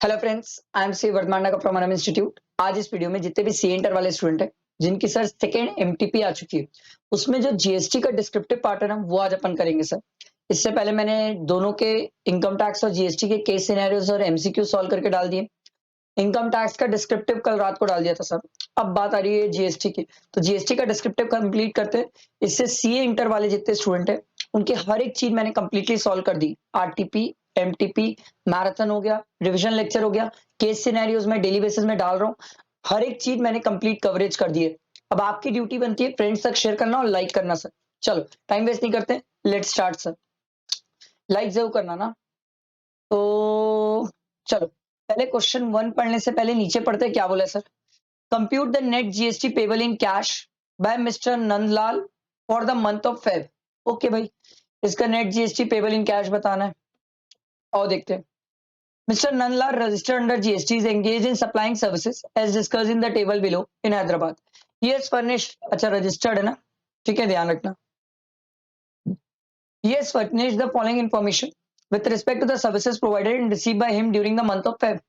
Hello friends, I am C Vardhaman का from institute. आज इस वीडियो में जितने भी सी इंटर वाले स्टूडेंट हैं जिनकी सर सेकेंड एमटीपी आ चुकी है, उसमें जो जीएसटी का डिस्क्रिप्टिव पार्ट है ना, वो आज अपन करेंगे सर। इससे पहले मैंने दोनों के इनकम टैक्स और जीएसटी के केस सिनेरियोज और एमसीक्यू सॉल्व करके डाल दिए। इनकम टैक्स का डिस्क्रिप्टिव कल रात को डाल दिया था सर। अब बात आ रही है जीएसटी की, तो जीएसटी का डिस्क्रिप्टिव कंप्लीट करते हैं। इससे सीए इंटर वाले जितने स्टूडेंट हैं उनकी हर एक चीज मैंने कंप्लीटली सॉल्व कर दी। आरटीपी, एमटीपी, मैराथन हो गया, रिविजन लेक्चर हो गया, केस सिनेरियोज में डेली बेसिस में डाल रहा हूँ। हर एक चीज मैंने कंप्लीट कवरेज कर दी है। अब आपकी ड्यूटी बनती है फ्रेंड्स तक शेयर करना और लाइक करना सर। चलो टाइम वेस्ट नहीं करते, लेट्स स्टार्ट सर। लाइक जरूर करना ना। तो चलो पहले क्वेश्चन वन पढ़ने से पहले नीचे पढ़ते हैं क्या बोला sir. Compute the net GST payable in cash by mister Nandlal for the month of Feb. Okay भाई, इसका net GST payable in cash बताना है। और देखते हैं। Mister Nandlal registered under GST is engage in supplying services as discussed in the table below in Hyderabad. He has furnished, अच्छा registered है ना, ठीक है ध्यान रखना। He has furnished the following information with respect to the services provided and received by him during the month of Feb.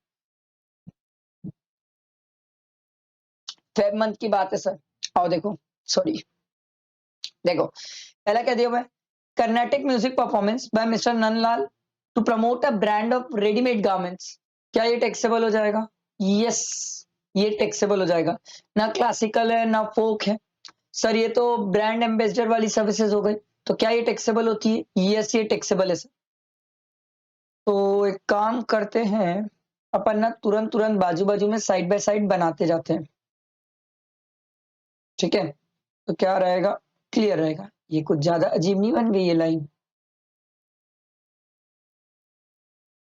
Feb month की बात है सर। आओ देखो, सॉरी देखो पहला क्या दिया हुआ है। Carnatic music performance by mister Nandlal to promote a brand of readymade garments. क्या ये टैक्सेबल हो जाएगा? यस, ये टैक्सेबल हो जाएगा। ना क्लासिकल है ना फोक है सर, ये तो ब्रांड एम्बेसडर वाली सर्विसेज हो गई। तो क्या ये टैक्सेबल होती है? यस, ये टैक्सेबल है सर। तो एक काम करते हैं अपन ना, तुरंत तुरंत बाजू बाजू में साइड बाय साइड बनाते जाते हैं, ठीक है? तो क्या रहेगा, क्लियर रहेगा। ये कुछ ज्यादा अजीब नहीं बन गई ये लाइन,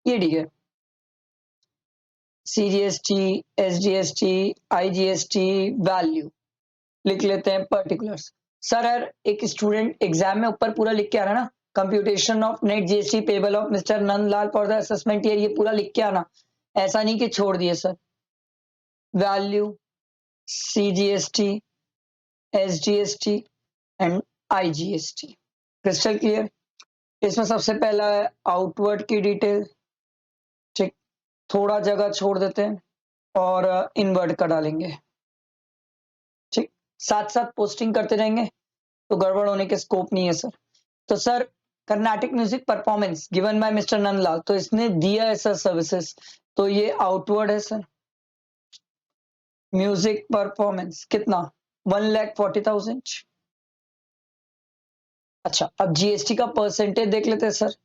ये ठीक है। सीजीएसटी, एसजीएसटी, आईजीएसटी, वैल्यू लिख लेते हैं, पर्टिकुलर्स। सर हर एक स्टूडेंट एग्जाम में ऊपर पूरा लिख के आना ना, computation of net GST payable of mister Nandlal for the assessment year, ये पूरा लिख के आना, ऐसा नहीं कि छोड़ दिए sir. Value, CGST, SGST and IGST, crystal clear. इसमें सबसे पहला है आउटवर्ड की डिटेल, ठीक, थोड़ा जगह छोड़ देते हैं और इनवर्ड का डालेंगे, ठीक। साथ साथ पोस्टिंग करते रहेंगे तो गड़बड़ होने के स्कोप नहीं है सर। तो sir Carnatic music performance given by mister Nandlal, तो इसने दिया है सर सर्विसेज, तो ये आउटवर्ड है सर। म्यूजिक परफॉर्मेंस कितना? 1,40,000। अच्छा अब जीएसटी का परसेंटेज देख लेते हैं सर।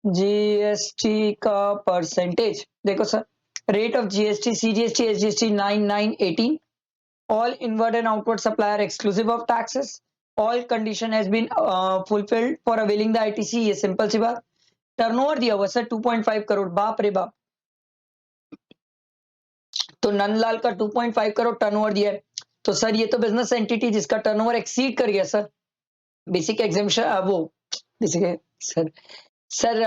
जीएसटी का परसेंटेज देखो sir, rate of GST, CGST, SGST 9918, all inward and outward supplier exclusive of taxes, all condition has been fulfilled for availing the ITC। ये सिंपल सी बात। टर्नओवर दिया हुआ सर 2.5 करोड़, बाप रे बाप। तो नंदलाल का 2.5 करोड़ टर्नओवर दिया है, तो सर ये तो बिजनेस एंटिटी जिसका टर्नओवर एक्सीड कर गया सर बेसिक एग्जामिशन, वो बेसिक सर सर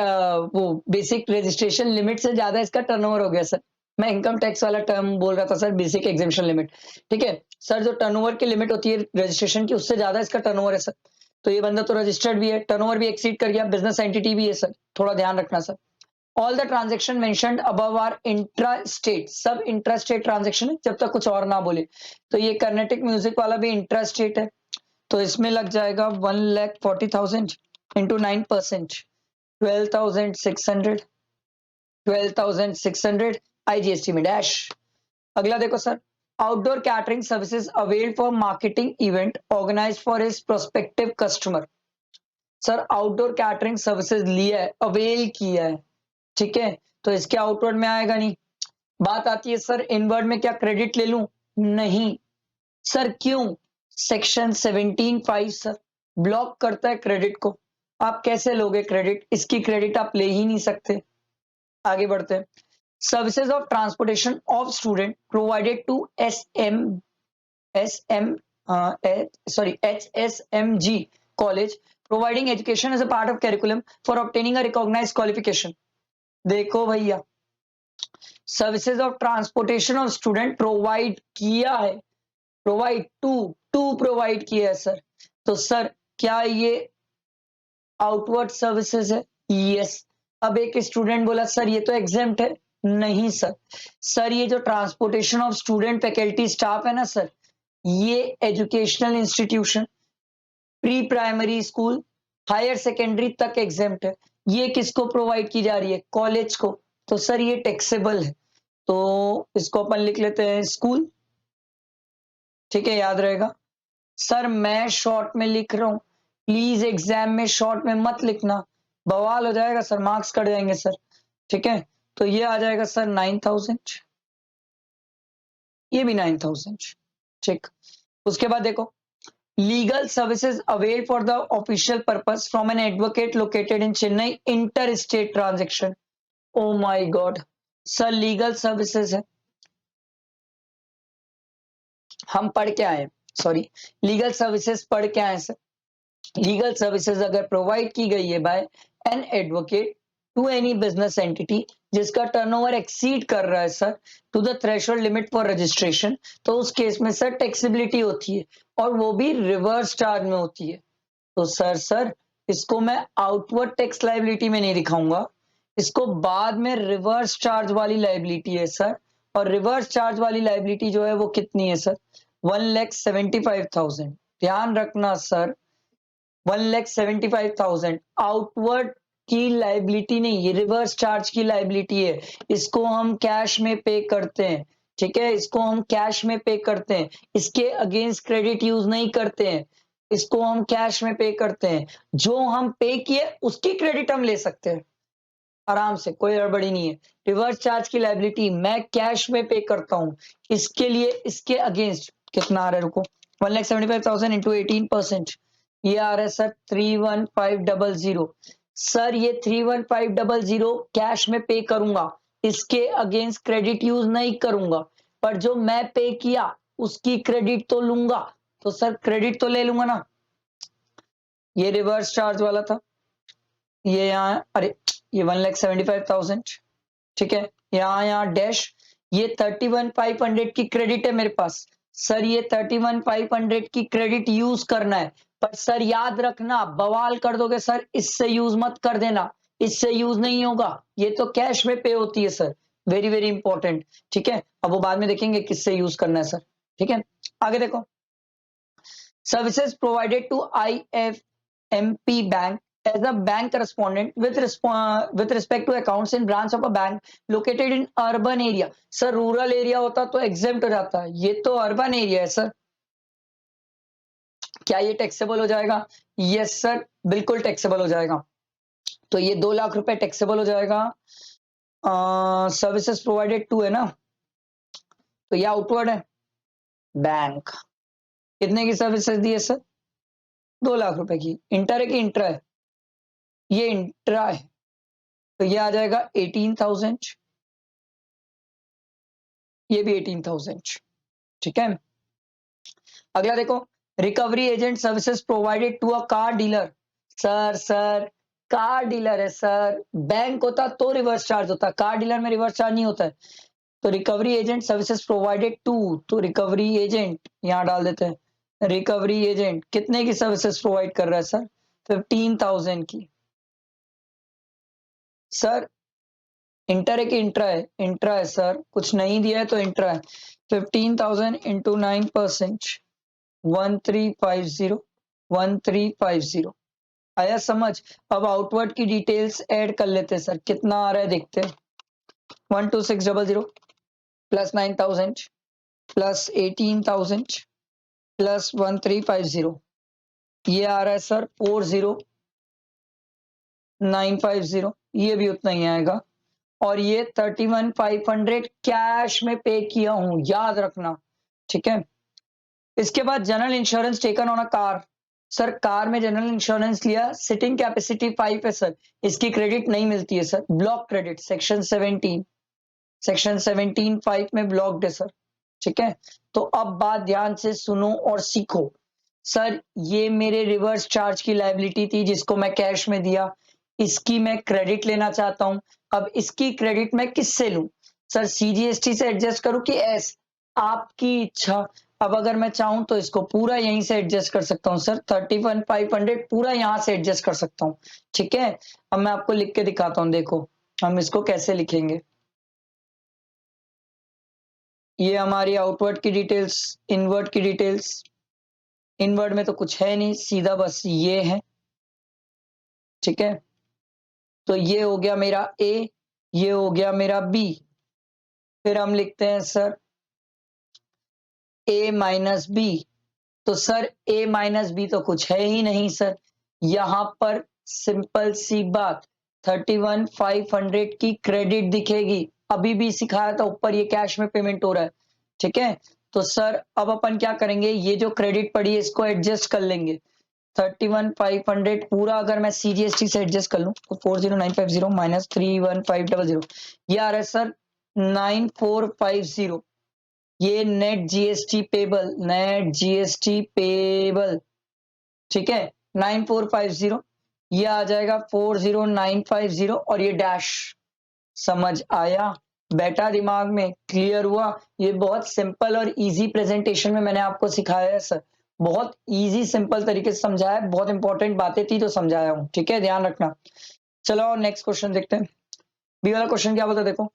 वो बेसिक रजिस्ट्रेशन लिमिट से ज्यादा इसका टर्नओवर हो गया सर। मैं इनकम टैक्स वाला टर्म बोल रहा था सर, बेसिक एग्जामिशन लिमिट, ठीक है सर। जो टर्नओवर की लिमिट होती है रजिस्ट्रेशन की, उससे ज्यादा इसका टर्नओवर है सर। तो ये बंदा तो रजिस्टर्ड भी है, टर्नओवर भी एक्सीड कर गया, बिजनेस एंटिटी भी है सर, थोड़ा ध्यान रखना sir. All the transaction mentioned above are intra state, सब इंट्रा स्टेट ट्रांजेक्शन है जब तक कुछ और ना बोले। तो ये कर्नाटिक म्यूजिक वाला भी इंट्रा स्टेट है, तो इसमें लग जाएगा 1,40,000 इंटू 9%, 12,600, 12,600 आईजीएसटी में डैश। अगला देखो sir, outdoor catering services availed for marketing event organised for his prospective customer. Sir outdoor catering services लिया है, अवेल किया है, ठीक है, तो इसके आउटवर्ड में आएगा नहीं। बात आती है सर इनवर्ड में, क्या क्रेडिट ले लूं? नहीं सर, क्यों? सेक्शन 17(5) सर ब्लॉक करता है क्रेडिट को। आप कैसे लोगे क्रेडिट? इसकी क्रेडिट आप ले ही नहीं सकते। आगे बढ़ते हैं। Services of transportation of student provided to HSMG college providing education as a part of curriculum for obtaining a recognised qualification. देखो भैया, services of transportation of student provide किया है, प्रोवाइड टू प्रोवाइड किया है सर। तो sir क्या ये outward services है? यस। अब एक स्टूडेंट बोला सर ये तो एग्जेम्प्ट है, नहीं सर। सर ये जो transportation of student faculty staff है ना सर, ये educational institution, pre primary school, higher secondary तक एग्जेम्प्ट है। ये किसको प्रोवाइड की जा रही है? कॉलेज को। तो सर ये टैक्सेबल है, तो इसको अपन लिख लेते हैं स्कूल। ठीक है, याद रहेगा। सर मैं शॉर्ट में लिख रहा हूं, प्लीज एग्जाम में शॉर्ट में मत लिखना, बवाल हो जाएगा सर, मार्क्स कट जाएंगे सर। ठीक है, तो ये आ जाएगा सर 9000, ये भी 9000। ठीक, उसके बाद देखो, legal services availed for the official purpose from an advocate located in Chennai, interstate transaction। oh my god, sir legal services है, हम पढ़ के आए, सॉरी, लीगल सर्विसेज पढ़ के आए सर। लीगल सर्विसेज अगर प्रोवाइड की गई है by an advocate to any business entity जिसका टर्नओवर एक्सीड कर रहा है sir to the threshold limit for registration, तो उस केस में सर टैक्सेबिलिटी होती है, और वो भी रिवर्स चार्ज में होती है। तो सर इसको मैं आउटवर्ड टैक्स लाइबिलिटी में नहीं दिखाऊंगा, इसको बाद में रिवर्स चार्ज वाली लाइबिलिटी है सर। और रिवर्स चार्ज वाली लाइबिलिटी जो है वो कितनी है सर? 1,75,000। ध्यान रखना सर, 1,75,000 आउटवर्ड की लाइबिलिटी नहीं, ये रिवर्स चार्ज की लाइबिलिटी है। इसको हम कैश में पे करते हैं। ठीक है, इसको हम कैश में पे करते हैं, इसके अगेंस्ट क्रेडिट यूज नहीं करते हैं, इसको हम कैश में पे करते हैं। जो हम पे किए उसकी क्रेडिट हम ले सकते हैं आराम से, कोई गड़बड़ी नहीं है। रिवर्स चार्ज की लाइबिलिटी मैं कैश में पे करता हूं, इसके लिए इसके अगेंस्ट कितना आ रहा है, रुको, 1,75,000 इंटू 18%, ये आ रहा है सर 31500। सर ये 31500 कैश में पे करूंगा, इसके अगेंस्ट क्रेडिट यूज नहीं करूंगा, पर जो मैं पे किया उसकी क्रेडिट तो लूंगा। तो सर क्रेडिट तो ले लूंगा ना, ये रिवर्स चार्ज वाला था, ये यहाँ, अरे ये 1,75,000। ठीक है, यहाँ डैश, ये 31,500 की क्रेडिट है मेरे पास। सर ये 31,500 की क्रेडिट यूज करना है, पर सर याद रखना, बवाल कर दोगे सर, इससे यूज मत कर देना, इससे यूज नहीं होगा, ये तो कैश में पे होती है सर, वेरी वेरी इंपॉर्टेंट। ठीक है, अब वो बाद में देखेंगे किससे यूज करना है सर। ठीक है, आगे देखो, services provided to IFMP bank as a bank correspondent with respect to accounts in branch of a bank located in urban area। Sir rural area होता तो एग्जेम्प्ट हो जाता, ये तो अर्बन एरिया है सर, क्या ये टैक्सेबल हो जाएगा? यस सर, बिल्कुल टैक्सेबल हो जाएगा। तो ये 2 लाख रुपए टैक्सेबल हो जाएगा। सर्विसेज प्रोवाइडेड टू है ना, तो ये आउटवर्ड है, बैंक कितने की सर्विसेज दी है सर? 2 लाख रुपए की। इंटर है कि इंट्रा है? ये इंट्रा है, तो ये आ जाएगा 18,000, ये भी 18,000। ठीक है, अगला देखो, recovery agent services provided to a car dealer. Sir car dealer है सर, बैंक होता तो रिवर्स चार्ज होता, कार डीलर में रिवर्स चार्ज नहीं होता है। तो recovery agent services provided to, तो रिकवरी एजेंट यहां डाल देते हैं, रिकवरी एजेंट कितने की सर्विसेज प्रोवाइड कर रहा है सर? 15,000 की। सर इंटर है कि इंट्रा है? इंट्रा है सर, कुछ नहीं दिया है तो इंट्रा है। 15,000 इंटू 9%, 1350, 1350 आया समझ। अब आउटवर्ड की डिटेल्स ऐड कर लेते हैं सर, कितना आ रहा है देखते हैं। 12600 प्लस 9,000 प्लस 18,000 प्लस 1350, ये आ रहा है सर 40950, ये भी उतना ही आएगा। और ये 31,500 कैश में पे किया हूं, याद रखना। ठीक है, इसके बाद general insurance taken on a car. Sir car में जनरल इंश्योरेंस लिया, सिटिंग कैपेसिटी 5 है सर, इसकी क्रेडिट नहीं मिलती है sir, block credit, section 17, section 17 5 में ब्लॉक्ड है सर। ठीक है, तो अब बात ध्यान से सुनो और सीखो। सर ये मेरे रिवर्स चार्ज की लायबिलिटी थी जिसको मैं कैश में दिया, इसकी मैं क्रेडिट लेना चाहता हूं। अब इसकी क्रेडिट मैं किससे लूं? सर CGST से एडजस्ट करूं कि एस, आपकी इच्छा। अब अगर मैं चाहूं तो इसको पूरा यहीं से एडजस्ट कर सकता हूं सर, 31,500 पूरा यहां से एडजस्ट कर सकता हूं। ठीक है, अब मैं आपको लिख के दिखाता हूं, देखो हम इसको कैसे लिखेंगे। ये हमारी आउटवर्ड की डिटेल्स, इनवर्ड की डिटेल्स। इनवर्ड में तो कुछ है नहीं, सीधा बस ये है, ठीक है। तो ये हो गया मेरा ए, ये हो गया मेरा बी। फिर हम लिखते हैं सर ए माइनस बी। तो सर ए माइनस बी तो कुछ है ही नहीं सर। यहां पर सिंपल सी बात 31,500 की क्रेडिट दिखेगी। अभी भी सिखाया था ऊपर ये कैश में पेमेंट हो रहा है, ठीक है। तो सर अब अपन क्या करेंगे, ये जो क्रेडिट पड़ी है इसको एडजस्ट कर लेंगे। 31,500 पूरा अगर मैं सीजीएसटी से एडजस्ट कर लूं तो 40950 माइनस 31500 ये आ रहा है सर 9450। ये net GST payable, net GST payable, ठीक है 9450। ये आ जाएगा 40950 और ये डैश। समझ आया बेटा, दिमाग में क्लियर हुआ। ये बहुत सिंपल और इजी प्रेजेंटेशन में मैंने आपको सिखाया है सर, बहुत इजी सिंपल तरीके से समझाया है, बहुत इंपॉर्टेंट बातें थी तो समझाया हूं, ठीक है, ध्यान रखना। चलो नेक्स्ट क्वेश्चन देखते हैं। बी वाला क्वेश्चन क्या बोलता है देखो।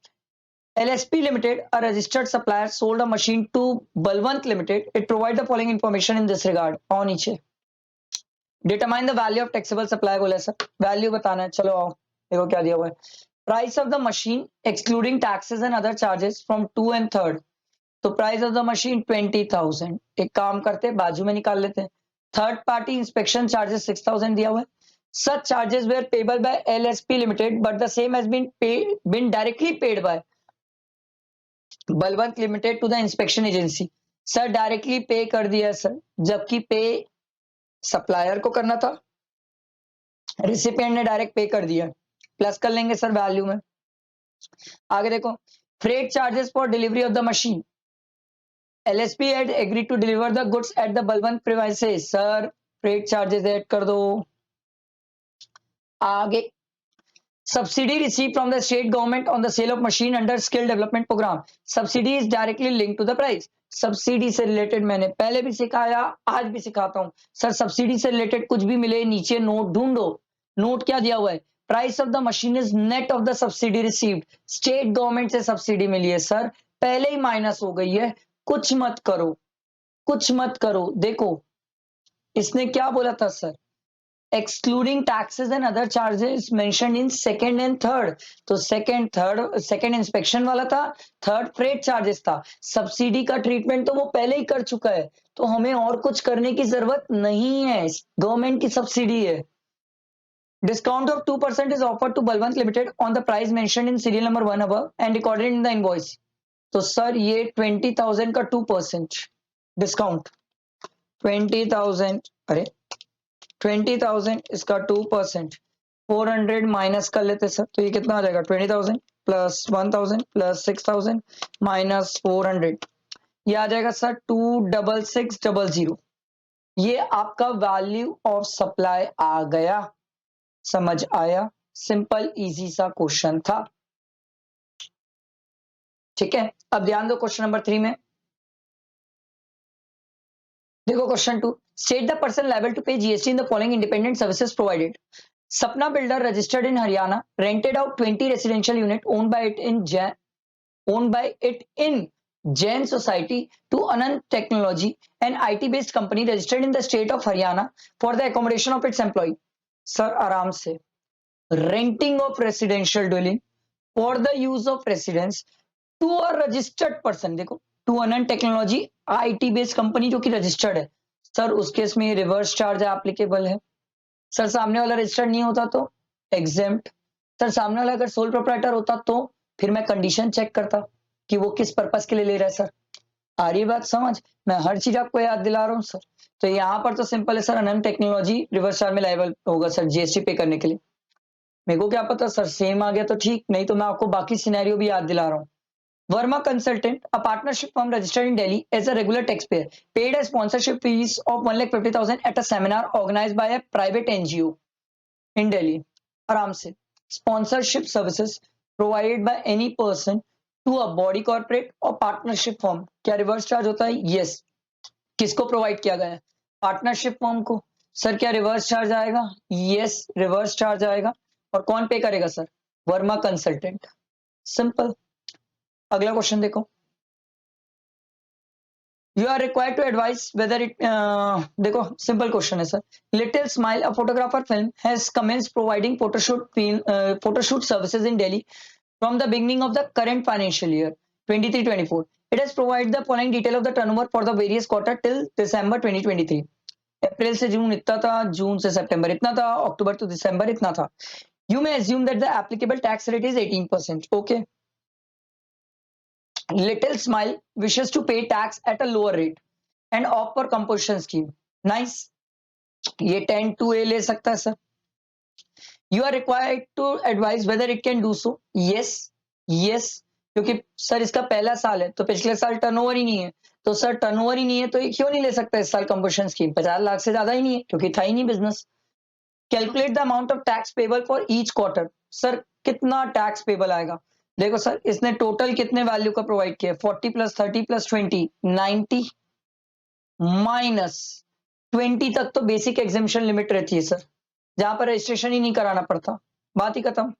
LSP Limited, a registered supplier, sold a machine to Balwant Limited. It provides the following information in this regard. और नीचे determine the value of taxable supply बोला सर, वैल्यू बताना है। चलो आओ देखो क्या दिया हुआ है। Price of the machine excluding taxes and other charges from 2 and 3rd। तो प्राइस ऑफ द मशीन 20,000। एक काम करते हैं बाजू में निकाल लेते हैं। थर्ड पार्टी इंस्पेक्शन चार्जेस 6,000 दिया हुआ है। Such charges were payable by LSP Limited, but the same has been directly paid by Balwant limited to the inspection agency. Sir directly pay कर दिया सर, जबकि पे सप्लायर को करना था, रिसिपिएंट ने डायरेक्ट पे कर दिया। प्लस कर लेंगे सर वैल्यू में। आगे देखो, freight charges for delivery of the machine. LSP had agreed to deliver the goods at the Balwant premises। Sir freight charges add कर दो। आगे, subsidy received from the state government on the sale of machine under skill development program। subsidy is directly linked to the price। Subsidy से related मैंने पहले भी सिखाया, आज भी सिखाता हूं सर। सब्सिडी से रिलेटेड कुछ भी मिले नीचे नोट ढूंढो। नोट क्या दिया हुआ है, price of the machine is net of the subsidy received. State government से सब्सिडी मिली है सर, पहले ही माइनस हो गई है। कुछ मत करो, कुछ मत करो। देखो इसने क्या बोला था sir, excluding taxes and other charges mentioned in second and third। तो सेकंड इंस्पेक्शन वाला था, थर्ड फ्रेट चार्जेस था। सब्सिडी का ट्रीटमेंट तो वो पहले ही कर चुका है, तो हमें और कुछ करने की जरूरत नहीं है, गवर्नमेंट की सब्सिडी है। Discount of 2% is offered to Balwant limited on the price mentioned in serial number 1 above and recorded in the invoice. तो सर ये 20,000 का 2% डिस्काउंट, 20,000, अरे 20,000 इसका 2%, 400 माइनस कर लेते सर, तो ये कितना आ जाएगा 20,000 प्लस 1,000 प्लस 6,000 माइनस 400, ये आ जाएगा सर 26600। ये आपका वैल्यू ऑफ सप्लाई आ गया। समझ आया, सिंपल इजी सा क्वेश्चन था, ठीक है। अब ध्यान दो क्वेश्चन नंबर 3 में। देखो question 2, state the person liable to pay GST in the following independent services provided. Sapna Builder registered in Haryana rented out 20 residential unit owned by it in Jain Society to Anand Technology, an IT-based company registered in the state of Haryana for the accommodation of its employee। Sir, आराम से, renting of residential dwelling for the use of residence to a registered person। देखो, to Anand Technology IT-based company जो कि registered है, sir उस case में reverse charge applicable है। Sir सामने वाला रजिस्टर्ड नहीं होता तो एग्जेम्प्ट। सर सामने वाला अगर सोल प्रोप्राइटर होता तो फिर मैं कंडीशन चेक करता कि वो किस पर्पस के लिए ले रहा है। सर आ रही बात समझ, मैं हर चीज आपको याद दिला रहा हूँ सर। तो यहाँ पर तो सिंपल है सर, अनंत टेक्नोलॉजी रिवर्स चार्ज में लायबल होगा सर जीएसटी पे करने के लिए। मेरे को क्या पता सर, सेम आ गया तो ठीक, नहीं तो मैं आपको बाकी सिनेरियो भी याद दिला रहा हूँ। Verma Consultant, a partnership firm registered in Delhi as a regular taxpayer, paid a sponsorship fees of 1,50,000 at a seminar organized by a private NGO in Delhi। आराम से, sponsorship services provided by any person to a body corporate or partnership firm। क्या reverse charge होता है? Yes. किसको provide किया गया है? Partnership firm को। सर क्या रिवर्स चार्ज आएगा? यस रिवर्स चार्ज आएगा। और कौन पे करेगा सर? वर्मा कंसल्टेंट। सिंपल। अगला क्वेश्चन देखो, You are required to advise whether it देखो simple question है sir. Little Smile, a photographer film, has commenced providing photoshoot services in Delhi from the beginning of the current financial year 23-24. It has provided the following detail of the turnover for the various quarter till December 2023. अप्रैल से जून इतना था, जून से सितंबर इतना था, अक्टूबर to दिसंबर इतना था. You may assume that the applicable tax rate is 18%. Okay. Little Smile wishes to pay tax at a lower rate and opt for composition scheme. Nice. ये 10(2)(a) ले सकता है sir. You are required to advise whether it can do so. Yes, yes. क्योंकि sir इसका पहला साल है तो पिछले साल टर्नओवर ही नहीं है, तो सर टर्नओवर ही नहीं है तो ये क्यों नहीं ले सकता इस साल कंपोजिशन स्कीम. 50 लाख से ज्यादा ही नहीं है क्योंकि था ही नहीं business. Calculate the amount of tax payable for each quarter. Sir कितना टैक्स पेबल आएगा. देखो सर इसने टोटल कितने वैल्यू का प्रोवाइड किया. 40 + 30 + 20 90 माइनस 20 तक तो बेसिक एग्जेम्पशन लिमिट रहती है सर, जहां पर रजिस्ट्रेशन ही नहीं कराना पड़ता. बात ही खत्म,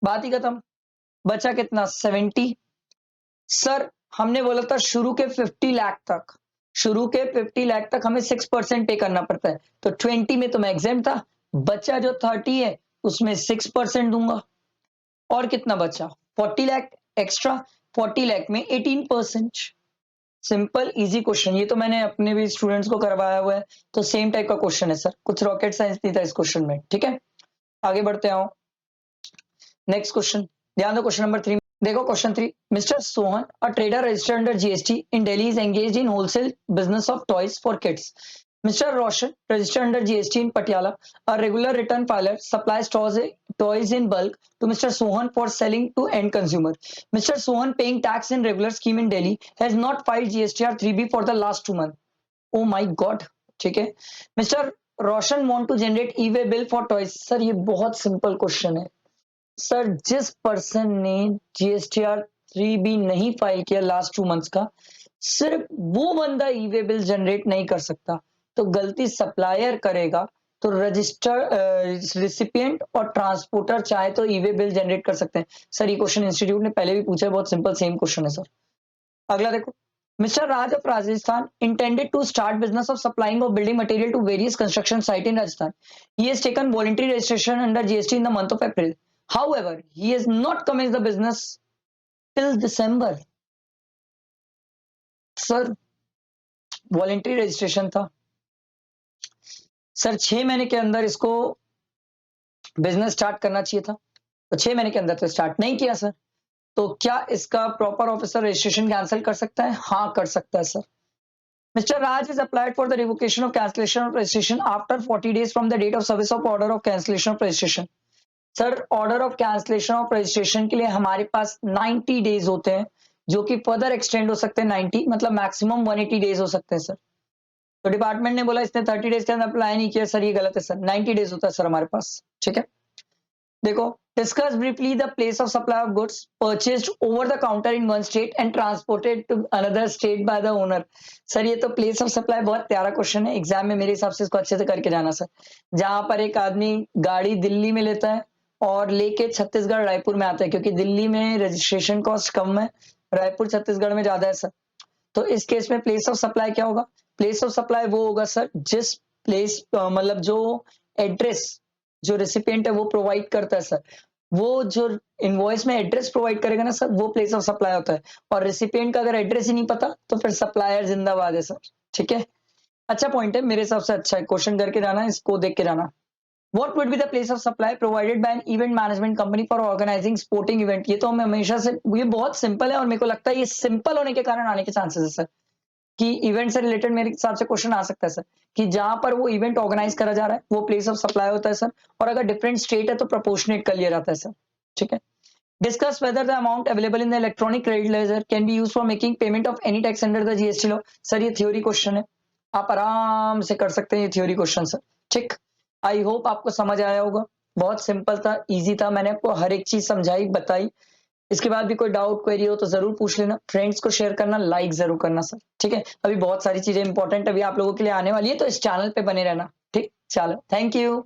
बात ही खत्म. बचा कितना 70. सर हमने बोला था शुरू के 50 लाख तक, शुरू के 50 लाख तक हमें 6% पे करना पड़ता है, तो 20 में तो मैं एग्जेम्प्ट था. बचा जो 30 है उसमें 6% दूंगा. और कितना बचा 40 लाख एक्स्ट्रा. 40 लाख में 18%. Simple easy question. ये तो मैंने अपने भी स्टूडेंट्स को करवाया हुआ है, तो सेम टाइप का क्वेश्चन है सर, कुछ रॉकेट साइंस नहीं था इस क्वेश्चन में. ठीक है, आगे बढ़ते आओ. नेक्स्ट क्वेश्चन ध्यान दो. क्वेश्चन नंबर 3 देखो. Question 3, mister Sohan, a trader registered under GST in Delhi, is engaged in wholesale business of toys for kids. Mr. Roshan, registered under GST in Patiala, a regular return filer, supplies toys in bulk to Mr. Sohan for selling to end consumer. Mr. Sohan, paying tax in regular scheme in Delhi, has not filed GSTR 3B for the last 2 months. Oh my God. ठीक है. Mr. Roshan want to generate e-way bill for toys. Sir ये बहुत simple question है sir. जिस person ने GSTR 3B नहीं file किया last 2 months का, सिर्फ वो बंदा ई-वे बिल जनरेट नहीं कर सकता, तो गलती सप्लायर करेगा. तो रजिस्टर रिसिपिएंट और ट्रांसपोर्टर चाहे तो ई-वे बिल जनरेट कर सकते हैं. सर ये क्वेश्चन इंस्टीट्यूट ने पहले भी पूछा है, बहुत सिंपल सेम क्वेश्चन है सर. अगला देखो. Mr. Raj of Rajasthan intended to start business of supplying of building material to various construction site in Rajasthan. He has taken voluntary registration under GST in the month of April. However, he has not commenced the business till December. Sir voluntary registration था sir, 6 महीने के अंदर इसको business start करना चाहिए था, तो 6 महीने के अंदर तो स्टार्ट नहीं किया सर. तो क्या इसका प्रॉपर ऑफिसर रजिस्ट्रेशन कैंसिल कर सकता है. हाँ कर सकता है sir. Mister Raj is applied for the revocation of cancellation of registration after 40 days from the date of service of order of cancellation of registration. Sir order of cancellation of registration के लिए हमारे पास 90 days होते हैं, जो कि further extend हो सकते हैं. 90 मतलब मैक्सिमम 180 days हो सकते हैं सर. तो डिपार्टमेंट ने बोला इसने 30 days के अंदर अप्लाई नहीं किया. सर ये गलत है सर, 90 days होता है सर हमारे पास. ठीक है, देखो. Discuss briefly the place of supply of goods purchased over the counter in one state and transported to another state by the owner. Sir ये तो प्लेस ऑफ सप्लाई बहुत प्यारा क्वेश्चन है, एग्जाम में मेरे हिसाब से इसको अच्छे से करके जाना सर. जहां पर एक आदमी गाड़ी दिल्ली में लेता है और लेके छत्तीसगढ़ रायपुर में आता है, क्योंकि दिल्ली में रजिस्ट्रेशन कॉस्ट कम है, रायपुर छत्तीसगढ़ में ज्यादा है सर. तो इस केस में प्लेस ऑफ सप्लाई क्या होगा. प्लेस ऑफ सप्लाई वो होगा सर जिस प्लेस मतलब जो एड्रेस जो रेसिपिएंट है वो प्रोवाइड करता है सर, वो जो इनवॉइस में एड्रेस प्रोवाइड करेगा ना सर, वो प्लेस ऑफ सप्लाई होता है. और रेसिपिएंट का अगर एड्रेस ही नहीं पता तो फिर सप्लायर जिंदाबाद है सर. ठीक है, अच्छा पॉइंट है मेरे हिसाब से, अच्छा है. क्वेश्चन करके जाना, इसको देख के जाना. What would be the place of supply provided by an event management company for organizing sporting event? ये तो हमें हमेशा से, ये बहुत सिंपल है और मेरे को लगता है ये सिंपल होने के कारण आने के चांसेस है सर, कि इवेंट से रिलेटेड मेरे हिसाब से क्वेश्चन आ सकता है सर, कि जहां पर वो इवेंट ऑर्गेनाइज करा जा रहा है वो प्लेस ऑफ सप्लाई होता है सर. और अगर डिफरेंट स्टेट है तो प्रोपोर्शनेट कर लिया जाता है सर. ठीक है. Discuss whether the amount available in the electronic credit ledger can be used for making payment of any tax under the GST law. Sir ये थ्योरी क्वेश्चन है, आप आराम से कर सकते हैं ये थ्योरी क्वेश्चन सर. ठीक, आई होप आपको समझ आया होगा. बहुत सिंपल था, इजी था, मैंने आपको हर एक चीज समझाई बताई. इसके बाद भी कोई डाउट क्वेरी हो तो जरूर पूछ लेना. फ्रेंड्स को शेयर करना, लाइक जरूर करना सर. ठीक है, अभी बहुत सारी चीजें इंपॉर्टेंट अभी आप लोगों के लिए आने वाली है, तो इस चैनल पे बने रहना. ठीक, चलो, थैंक यू.